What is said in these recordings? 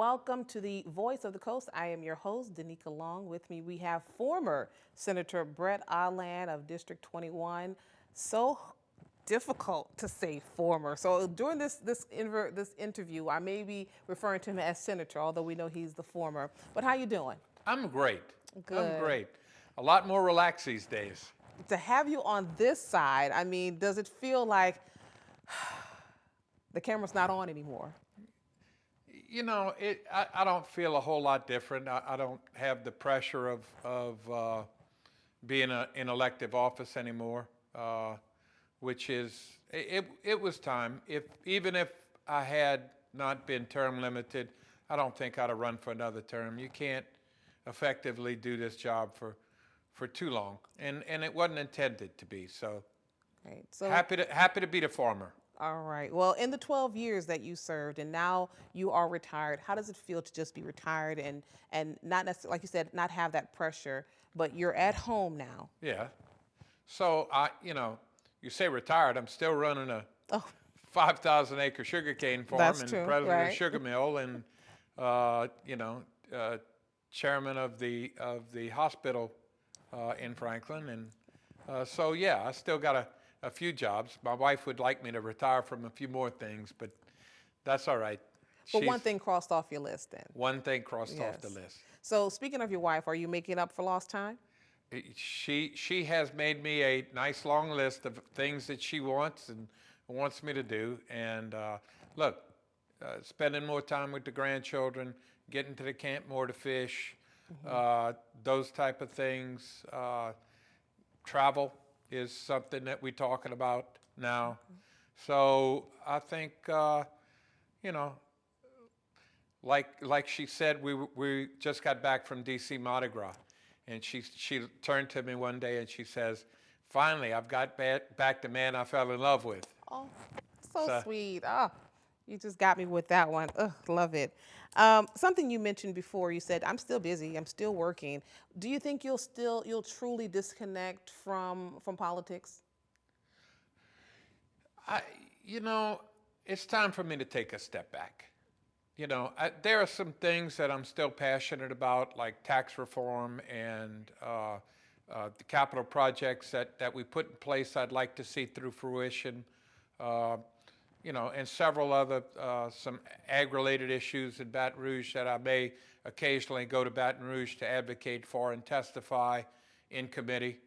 welcome to the Voice of the Coast. I am your host, Danica Long. With me, we have former Senator Bret Allain of District 21. So difficult to say former. So during this interview, I may be referring to him as Senator, although we know he's the former. But how you doing? I'm great. Good. I'm great. A lot more relaxed these days. To have you on this side, I mean, does it feel like the camera's not on anymore? You know, I don't feel a whole lot different. I don't have the pressure of being in elective office anymore, which is, it was time. Even if I had not been term limited, I don't think I'd have run for another term. You can't effectively do this job for too long, and it wasn't intended to be. So, right. So happy to be the former. All right. Well, in the 12 years that you served and now you are retired, how does it feel to just be retired and not necessarily, like you said, not have that pressure, but you're at home now? Yeah. So you say retired, I'm still running a 5,000 acre sugarcane farm That's and true, president of right. the sugar mill and chairman of the hospital in Franklin, and so yeah, I still got a few jobs. My wife would like me to retire from a few more things, but that's all right. But one thing crossed off your list then. One thing crossed off the Yes. list. So speaking of your wife, are you making up for lost time? She has made me a nice long list of things that she wants and wants me to do. And look, spending more time with the grandchildren, getting to the camp more to fish, those type of things. Travel is something that we're talking about now. So I think, like she said, we just got back from D.C. Mardi Gras, and she turned to me one day and she says, "Finally, I've got back the man I fell in love with." Oh, so sweet. Oh, you just got me with that one. Ugh, love it. Something you mentioned before, you said, I'm still busy, I'm still working. Do you think you'll truly disconnect from politics? It's time for me to take a step back. There are some things that I'm still passionate about, like tax reform and the capital projects that we put in place I'd like to see through fruition. And several other, some ag-related issues in Baton Rouge that I may occasionally go to Baton Rouge to advocate for and testify in committee.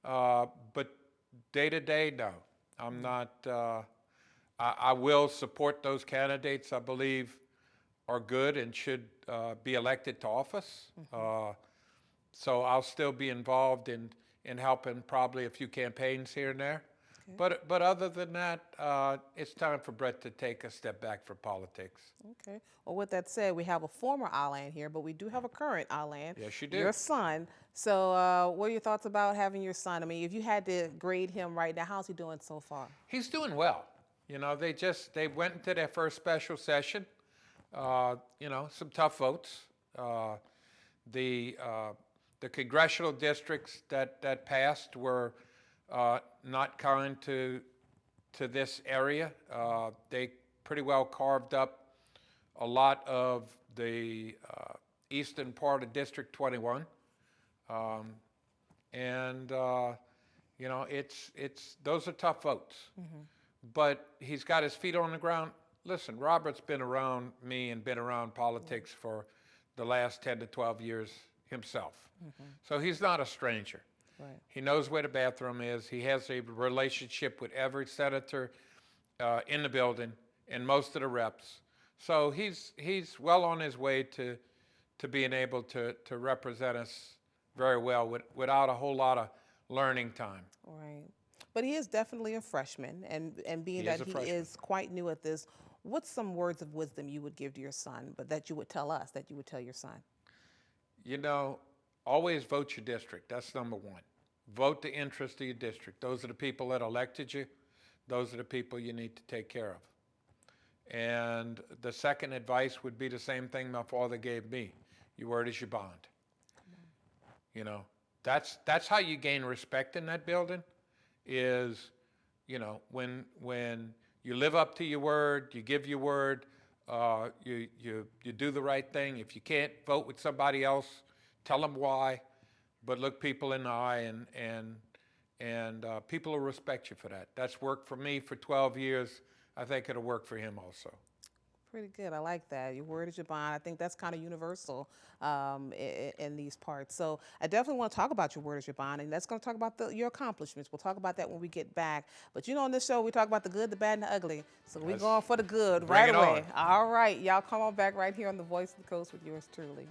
But day to day, no. I'm not, I will support those candidates I believe are good and should be elected to office. So I'll still be involved in helping probably a few campaigns here and there. Okay. But other than that, it's time for Bret to take a step back from politics. Okay. Well, with that said, we have a former Allian here, but we do have a current Allian. Yes, you do. Your son. So what are your thoughts about having your son? I mean, if you had to grade him right now, how's he doing so far? He's doing well. They went into their first special session. Some tough votes. The congressional districts that passed were not kind to this area. They pretty well carved up a lot of the eastern part of District 21, it's those are tough votes. But he's got his feet on the ground. Listen, Robert's been around me and been around politics for the last 10 to 12 years himself. So he's not a stranger. Right. He knows where the bathroom is. He has a relationship with every senator in the building and most of the reps. So he's well on his way to being able to represent us very well without a whole lot of learning time. Right. But he is definitely a freshman, and being that he is quite new at this, what's some words of wisdom you would give to your son, but that you would tell us, that you would tell your son? Always vote your district. That's number one. Vote the interest of your district. Those are the people that elected you. Those are the people you need to take care of. And the second advice would be the same thing my father gave me. Your word is your bond. That's how you gain respect in that building is, when you live up to your word, you give your word, You do the right thing. If you can't vote with somebody else, tell them why, but look people in the eye, and people will respect you for that. That's worked for me for 12 years. I think it'll work for him also. Pretty good. I like that. Your word is your bond. I think that's kind of universal in these parts. So I definitely want to talk about your word is your bond, and that's going to talk about your accomplishments. We'll talk about that when we get back. But you know, on this show, we talk about the good, the bad, and the ugly. So we're going for the good Bring right it away. on. All right. Y'all come on back right here on The Voice of the Coast with yours truly.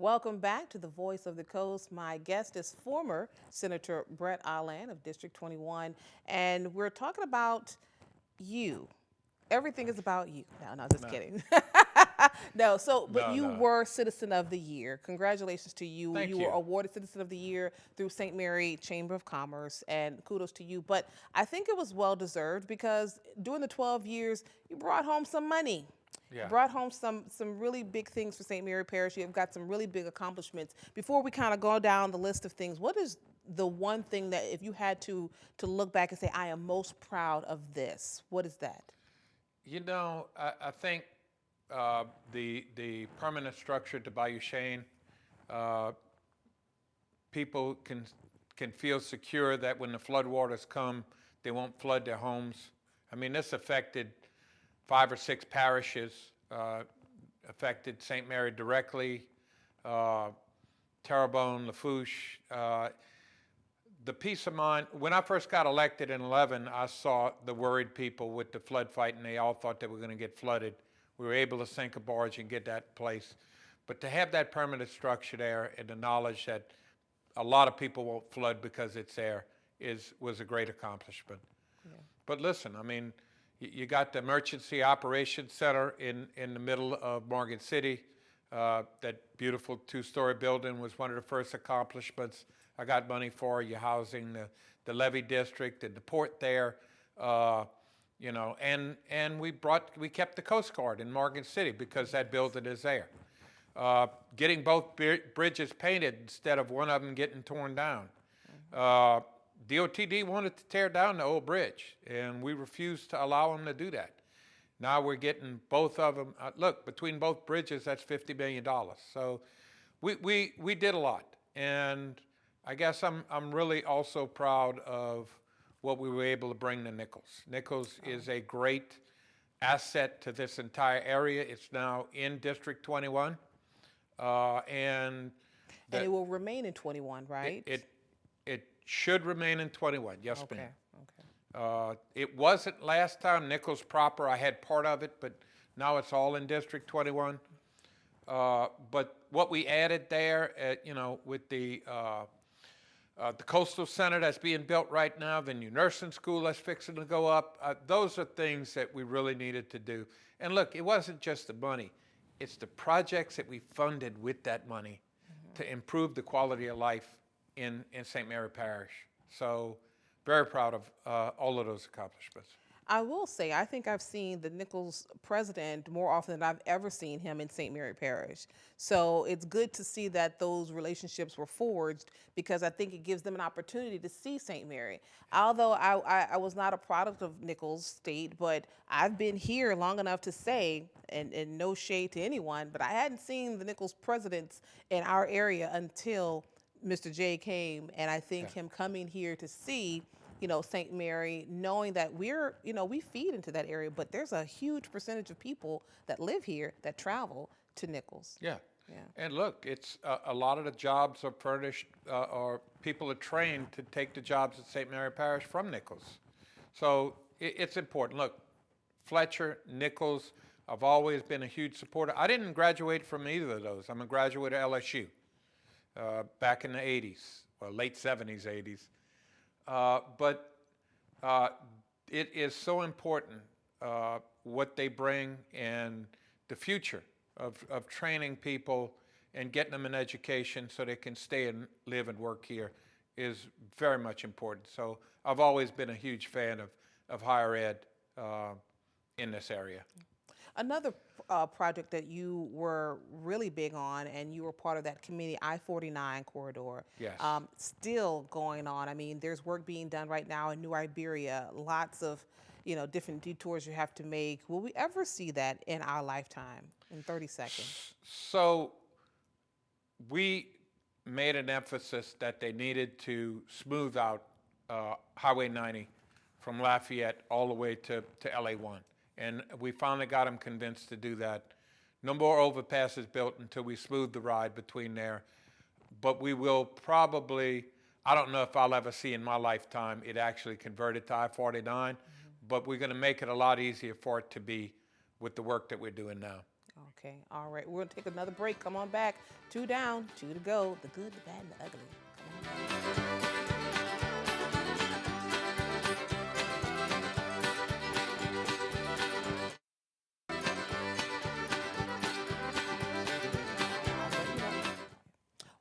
Welcome back to The Voice of the Coast. My guest is former Senator Bret Allain of District 21, and we're talking about you. Everything is about you. No, just kidding. But you were Citizen of the Year. Congratulations to you. Thank you. You were awarded Citizen of the Year through St. Mary Chamber of Commerce, and kudos to you. But I think it was well-deserved because during the 12 years, you brought home some money. Yeah. Brought home some really big things for St. Mary Parish. You've got some really big accomplishments. Before we kind of go down the list of things, what is the one thing that if you had to look back and say, I am most proud of this, what is that? You know, I think the permanent structure to Bayou Chene, people can feel secure that when the floodwaters come, they won't flood their homes. I mean, this affected 5 or 6 parishes, affected St. Mary directly, Terrebonne, Lafourche. The peace of mind, when I first got elected in 11, I saw the worried people with the flood fight, and they all thought they were going to get flooded. We were able to sink a barge and get that place. But to have that permanent structure there and the knowledge that a lot of people won't flood because it's there was a great accomplishment. Yeah. But listen, I mean, you got the Emergency Operations Center in the middle of Morgan City. That beautiful 2-story building was one of the first accomplishments. I got money for you housing the levee district and the port there, you know, and we kept the Coast Guard in Morgan City because that building is there. Getting both bridges painted instead of one of them getting torn down. DOTD wanted to tear down the old bridge, and we refused to allow them to do that. Now we're getting both of them. Look, between both bridges, that's $50 million. So we did a lot, and I guess I'm really also proud of what we were able to bring to Nichols. Nichols is a great asset to this entire area. It's now in District 21, and it will remain in 21, right? It should remain in 21. Yes, okay. ma'am. Okay. It wasn't last time, Nichols proper. I had part of it, but now it's all in District 21. But what we added there, you know, with the Coastal Center that's being built right now, the new nursing school that's fixing to go up, those are things that we really needed to do. And look, it wasn't just the money. It's the projects that we funded with that money to improve the quality of life in St. Mary Parish. So very proud of all of those accomplishments. I will say, I think I've seen the Nichols president more often than I've ever seen him in St. Mary Parish. So it's good to see that those relationships were forged because I think it gives them an opportunity to see St. Mary. Although I was not a product of Nichols State, but I've been here long enough to say, and no shade to anyone, but I hadn't seen the Nichols presidents in our area until Mr. J came, and I think him coming here to see, you know, St. Mary, knowing that we're, you know, we feed into that area, but there's a huge percentage of people that live here that travel to Nichols. Yeah. And look, it's a lot of the jobs are furnished, or people are trained to take the jobs at St. Mary Parish from Nichols. So it's important. Look, Fletcher, Nichols, I've always been a huge supporter. I didn't graduate from either of those. I'm a graduate of LSU back in the 80s, well, late 70s, 80s. But it is so important what they bring and the future of training people and getting them an education so they can stay and live and work here is very much important. So I've always been a huge fan of higher ed in this area. Another project that you were really big on, and you were part of that committee, I-49 corridor. Yes. Still going on. I mean, there's work being done right now in New Iberia. Lots of, different detours you have to make. Will we ever see that in our lifetime? In 30 seconds. So we made an emphasis that they needed to smooth out Highway 90 from Lafayette all the way to LA1. And we finally got them convinced to do that. No more overpasses built until we smooth the ride between there. But we will probably, I don't know if I'll ever see in my lifetime it actually converted to I-49, but we're going to make it a lot easier for it to be with the work that we're doing now. Okay, all right. We're going to take another break. Come on back. 2 down, 2 to go. The good, the bad, and the ugly. Come on back.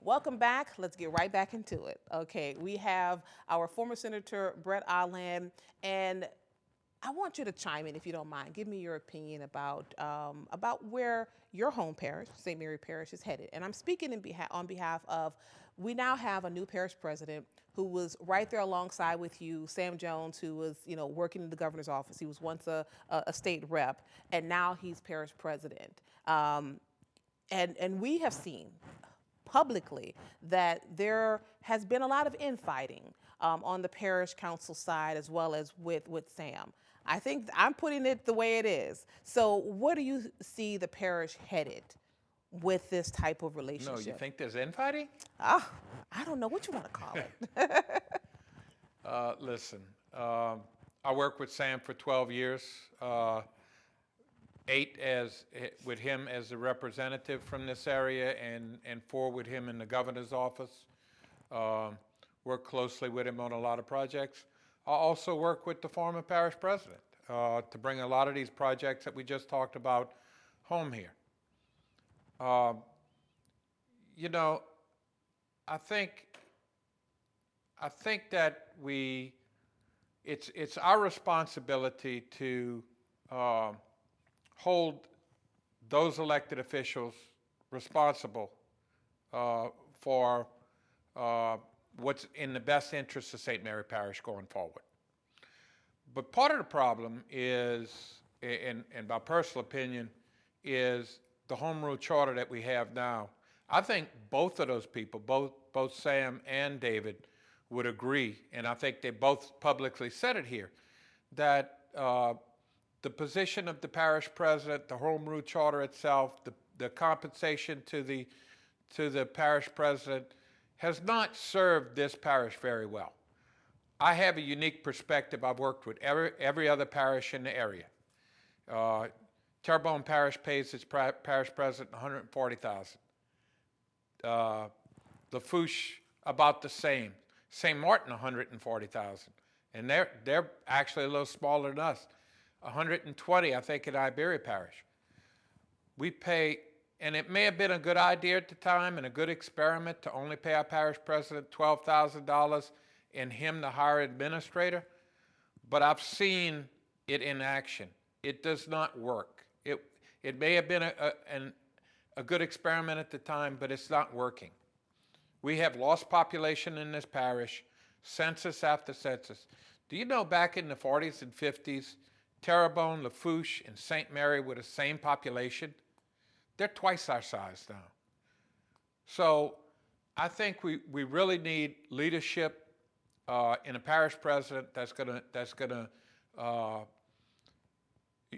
Welcome back. Let's get right back into it. Okay, we have our former Senator Bret Allain, and I want you to chime in, if you don't mind. Give me your opinion about where your home parish, St. Mary Parish, is headed. And I'm speaking on behalf of, we now have a new parish president who was right there alongside with you, Sam Jones, who was working in the governor's office. He was once a state rep, and now he's parish president. And we have seen publicly that there has been a lot of infighting on the parish council side as well as with Sam. I think I'm putting it the way it is. So where do you see the parish headed with this type of relationship? No, you think there's infighting? I don't know what you want to call it. Listen, I worked with Sam for 12 years. 8 with him as a representative from this area, and 4 with him in the governor's office. Work closely with him on a lot of projects. I also work with the former parish president to bring a lot of these projects that we just talked about home here. I think that it's our responsibility to hold those elected officials responsible for what's in the best interest of St. Mary Parish going forward. But part of the problem is, in my personal opinion, is the home rule charter that we have now. I think both of those people, both Sam and David, would agree, and I think they both publicly said it here, that the position of the parish president, the home rule charter itself, the compensation to the parish president has not served this parish very well. I have a unique perspective. I've worked with every other parish in the area. Terrebonne Parish pays its parish president $140,000. Lafourche about the same. St. Martin $140,000, and they're actually a little smaller than us. $120,000, I think, in Iberia Parish. We pay, and it may have been a good idea at the time and a good experiment to only pay our parish president $12,000 and him the higher administrator, but I've seen it in action. It does not work. It may have been a good experiment at the time, but it's not working. We have lost population in this parish, census after census. Do you know back in the 40s and 50s, Terrebonne, Lafourche, and St. Mary were the same population? They're twice our size now. So I think we really need leadership in a parish president that's gonna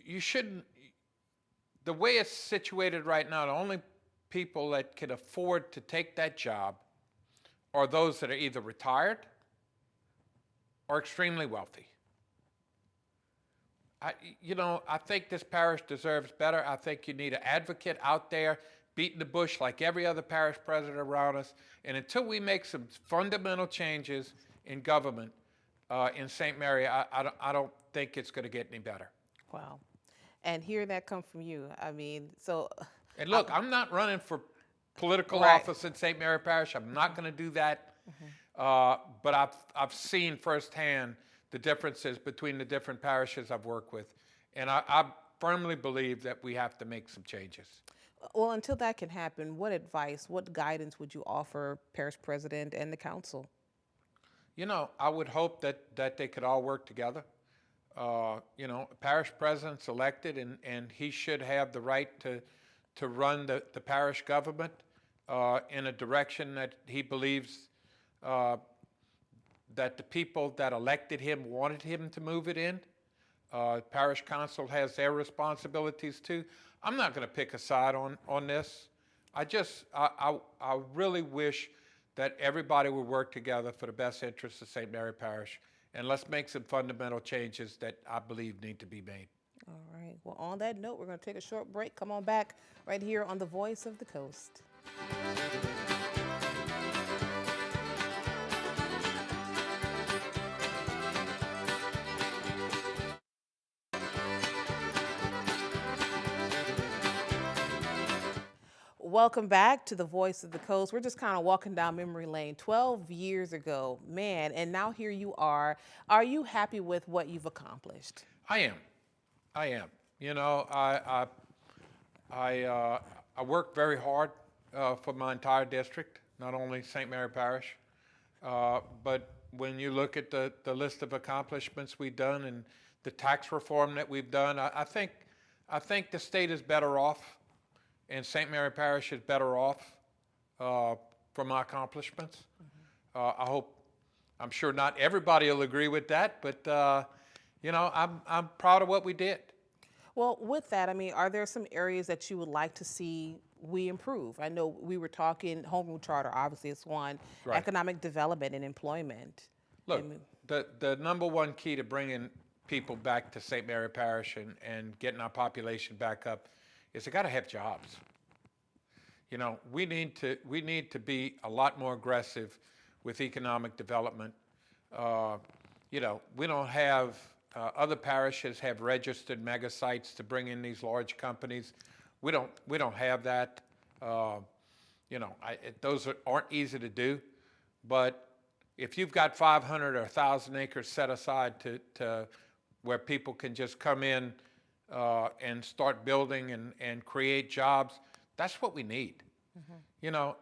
you shouldn't, the way it's situated right now, the only people that can afford to take that job are those that are either retired or extremely wealthy. I think this parish deserves better. I think you need an advocate out there beating the bush like every other parish president around us. And until we make some fundamental changes in government in St. Mary, I don't think it's going to get any better. Wow. And hearing that come from you, I mean, so. And look, I'm not running for political Right. office in St. Mary Parish. I'm not going to do that. But I've seen firsthand the differences between the different parishes I've worked with. And firmly believe that we have to make some changes. Well, until that can happen, what advice, what guidance would you offer parish president and the council? You know, I would hope that they could all work together. You know, parish president's elected, and he should have the right to run the parish government in a direction that he believes that the people that elected him wanted him to move it in. Parish council has their responsibilities too. I'm not going to pick a side on this. I really wish that everybody would work together for the best interests of St. Mary Parish, and let's make some fundamental changes that I believe need to be made. All right. Well, on that note, we're going to take a short break. Come on back right here on The Voice of the Coast. Welcome back to The Voice of the Coast. We're just kind of walking down memory lane. 12 years ago, man, and now here you are. Are you happy with what you've accomplished? I am. I am. You know, I worked very hard for my entire district, not only St. Mary Parish, but when you look at the list of accomplishments we've done and the tax reform that we've done, I think the state is better off, and St. Mary Parish is better off from my accomplishments. I'm sure not everybody will agree with that, but you know, I'm proud of what we did. Well, with that, I mean, are there some areas that you would like to see we improve? I know we were talking home rule charter, obviously it's one, Right. economic development and employment. Look, the number one key to bringing people back to St. Mary Parish and getting our population back up is they got to have jobs. You know, we need to be a lot more aggressive with economic development. You know, we don't have other parishes have registered mega sites to bring in these large companies. We don't have that. You know, those aren't easy to do, but if you've got 500 or 1,000 acres set aside to where people can just come in and start building and create jobs, that's what we need. You know,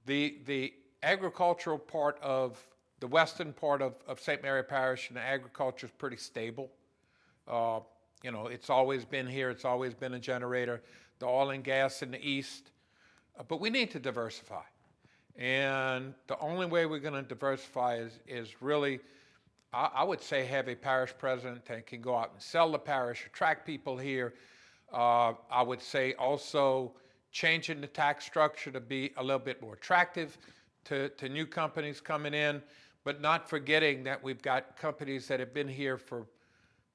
the agricultural part of the western part of St. Mary Parish, and the agriculture is pretty stable. You know, it's always been here. It's always been a generator. The oil and gas in the east. But we need to diversify. And the only way we're going to diversify is really, I would say, have a parish president that can go out and sell the parish, attract people here. I would say also changing the tax structure to be a little bit more attractive to new companies coming in, but not forgetting that we've got companies that have been here for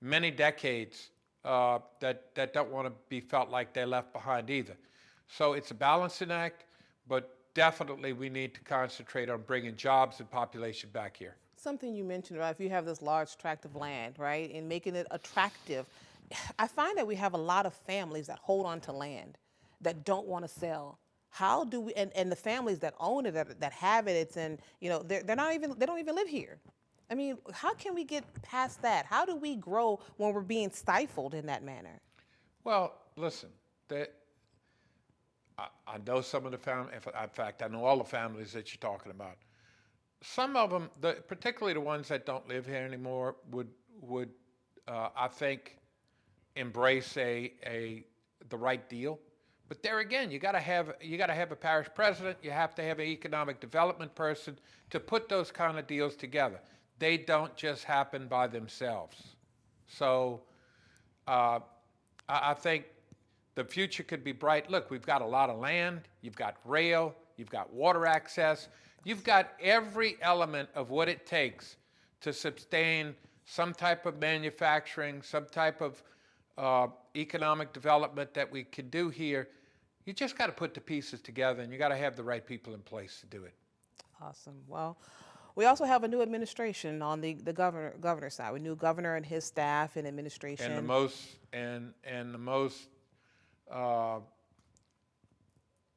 many decades that don't want to be felt like they're left behind either. So it's a balancing act, but definitely we need to concentrate on bringing jobs and population back here. Something you mentioned, right? If you have this large tract of land, right, and making it attractive, I find that we have a lot of families that hold on to land that don't want to sell. How do we, and the families that own it, that have it, it's in, you know, they don't even live here. I mean, how can we get past that? How do we grow when we're being stifled in that manner? Well, listen, I know some of the families, in fact, I know all the families that you're talking about. Some of them, particularly the ones that don't live here anymore, would I think, embrace the right deal. But there again, you got to have a parish president. You have to have an economic development person to put those kind of deals together. They don't just happen by themselves. So I think the future could be bright. Look, we've got a lot of land. You've got rail. You've got water access. You've got every element of what it takes to sustain some type of manufacturing, some type of economic development that we can do here. You just got to put the pieces together, and you got to have the right people in place to do it. Awesome. Well, we also have a new administration on the governor side. A new governor and his staff and administration. And the most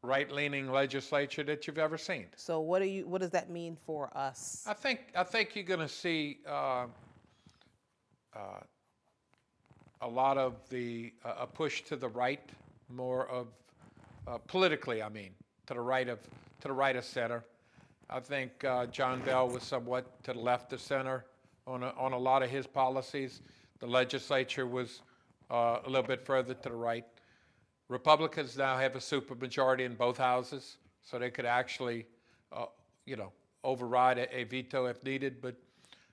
right-leaning legislature that you've ever seen. So what does that mean for us? I think you're going to see a lot of the a push to the right, more of politically, I mean, to the right of center. I think John Bell was somewhat to the left of center on a lot of his policies. The legislature was a little bit further to the right. Republicans now have a supermajority in both houses, so they could actually, override a veto if needed. But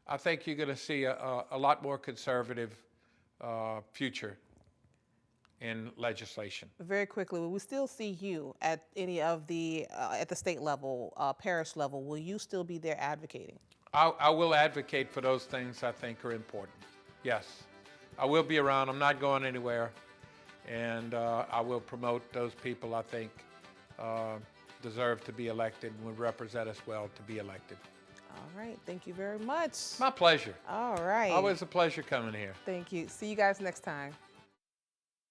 I think you're going to see a lot more conservative future in legislation. Very quickly, will we still see you at any of the at the state level, parish level? Will you still be there advocating? I will advocate for those things I think are important. Yes, I will be around. I'm not going anywhere, and I will promote those people I think deserve to be elected and would represent us well to be elected. All right. Thank you very much. My pleasure. All right. Always a pleasure coming here. Thank you. See you guys next time.